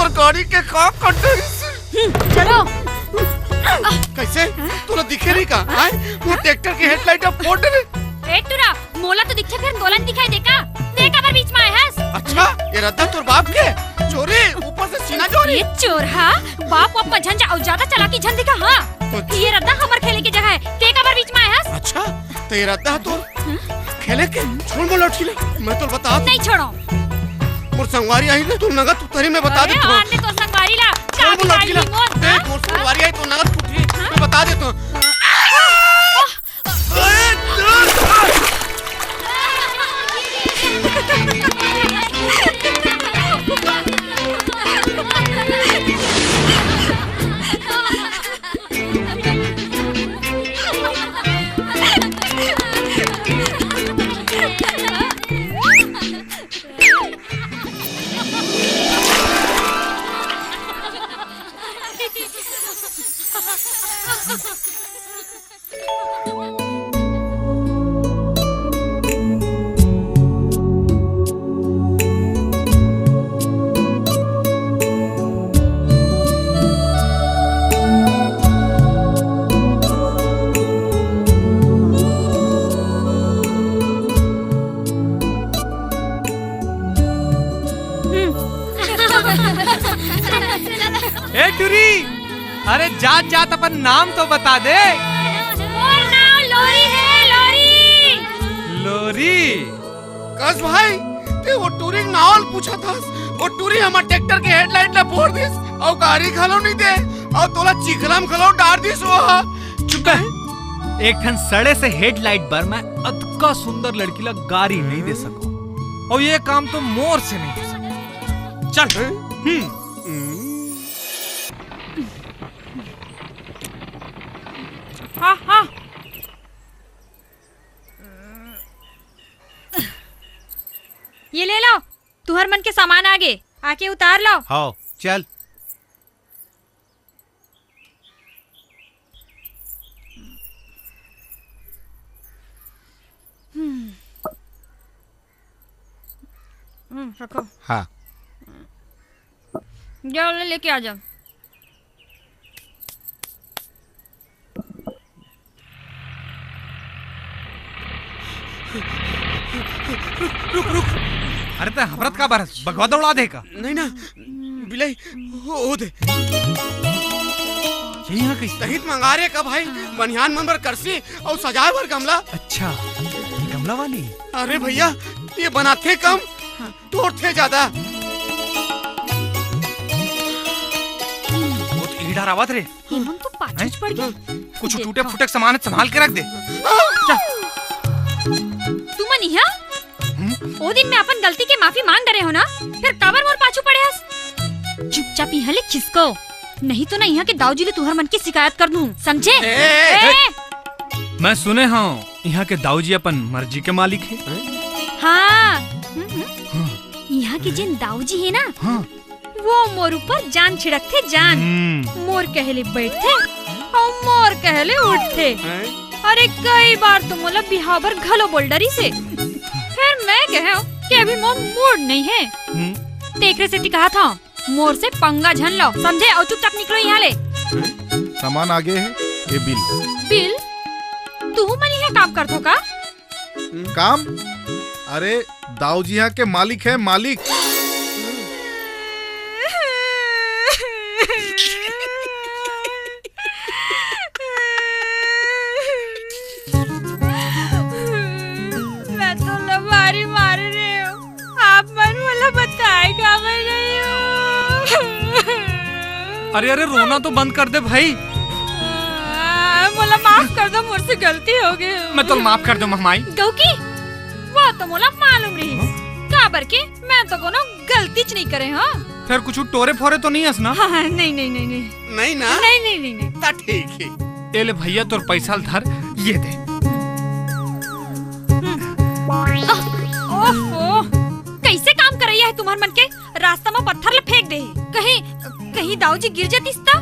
तोहर गाड़ी के का चलो। कैसे तोला दिखे नहीं का? वो ट्रैक्टर के हेडलाइट अब फोड़ दे। ए तुरा मोला तो दिखे फिर गोलन दिखाई देका। देख अबर बीच में आए हस। अच्छा ये रद्दा तोर बाप के चोरी ऊपर से सीना चोरी। ये चोर हा बाप अपना झंझा और ज्यादा चलाकी झंझ दिखा हां। ये रद्दा हमर खेले की जगह है। के अबर बीच में आए हस। अच्छा तो ये रद्दा तो खेले के छोड़ मोला उठिले। मैं तो बता नहीं छोड़ो। मोर संगवारी आई ना तू नगद उतरी में बता दे तू। अरे तो संगवारी ला चाबी गाड़ी की मोर। देख मोर संगवारी आई तो नगद उठरी मैं बता दे तो। अरे जात जात अपन नाम तो बता दे। और नाम लोरी है। लोरी लोरी कस भाई ते वो टूरिंग नावल पूछा था। वो टूरी हमार ट्रैक्टर के हेडलाइट ला फोड़ दिस और गाड़ी खलो नहीं दे और तोला चिखलम खलो डार दिस। वो चुप है। एक ठन सड़े से हेडलाइट पर मैं अतका सुंदर लड़की ला गाड़ी नहीं दे सकूं और ये काम तो मोर से नहीं हो सकता। चल हाँ हाँ ये ले लो तुहर मन के सामान आगे आके उतार लो। हाँ चल। रखो। हाँ जाओ लेके आ जाओ। रुक रुक। अरे तो हवरत का बरस भगवा दौड़ा देगा। नहीं ना बिलाई हो दे यहाँ कहीं दहित मंगा रे का भाई बनियान मंबर करसी और सजाए भर गमला। अच्छा ये गमला वाली। अरे भैया ये बनाते कम तोड़ते ज्यादा। वो तो ईड़ा रावत रे। हम तो पाछू पड़ गए। कुछ टूटे फूटे सामान संभाल के रख दे। तुम नहीं है? ओ दिन में अपन गलती के माफी मांग रहे हो ना फिर कबर मोर पाछू पड़े हस। चुपचाप यहाँ ले खिसको नहीं तो ना यहाँ के दाऊजी ले तुहर मन की शिकायत कर दूं समझे? मैं सुने हाँ यहाँ के दाऊजी अपन मर्जी के मालिक है। हाँ यहाँ के जिन दाऊजी है ना हाँ। वो मोर ऊपर जान छिड़कते जान। मोर कहले बैठते और मोर कहले उठते। अरे कई बार तो मोला बिहावर घलो बोल डरी से फिर मैं कहे कि अभी मोर मूड नहीं है। तेकरे से कहा था मोर से पंगा झन लो समझे और चुपचाप निकलो यहाँ ले। सामान आगे है ये बिल। बिल तू मनी है काम करतो का? काम? अरे दाऊजी यहाँ के मालिक है मालिक। मैं तो लबारी मार रही हूँ आप मन वाला बताएगा मैं नहीं हूँ। अरे अरे रोना तो बंद कर दे भाई। मोला माफ कर दो मुझसे गलती हो गई। मैं तो माफ कर दूं महमाई। गौकी वो तो मोला मालूम रही काबर के मैं तो कोनो गलती च नहीं करे। हाँ फिर कुछ टोरे फोरे तो नहीं हंस ना? हाँ नहीं नहीं नहीं नहीं नहीं ना नहीं नहीं नहीं नहीं ता ठीक है। ये ले भैया तोर पैसा धर ये दे। ओहो कैसे काम कर रही है तुम्हार मन के रास्ता में पत्थर ले फेंक दे कहीं कहीं दाऊजी गिर जातीस ता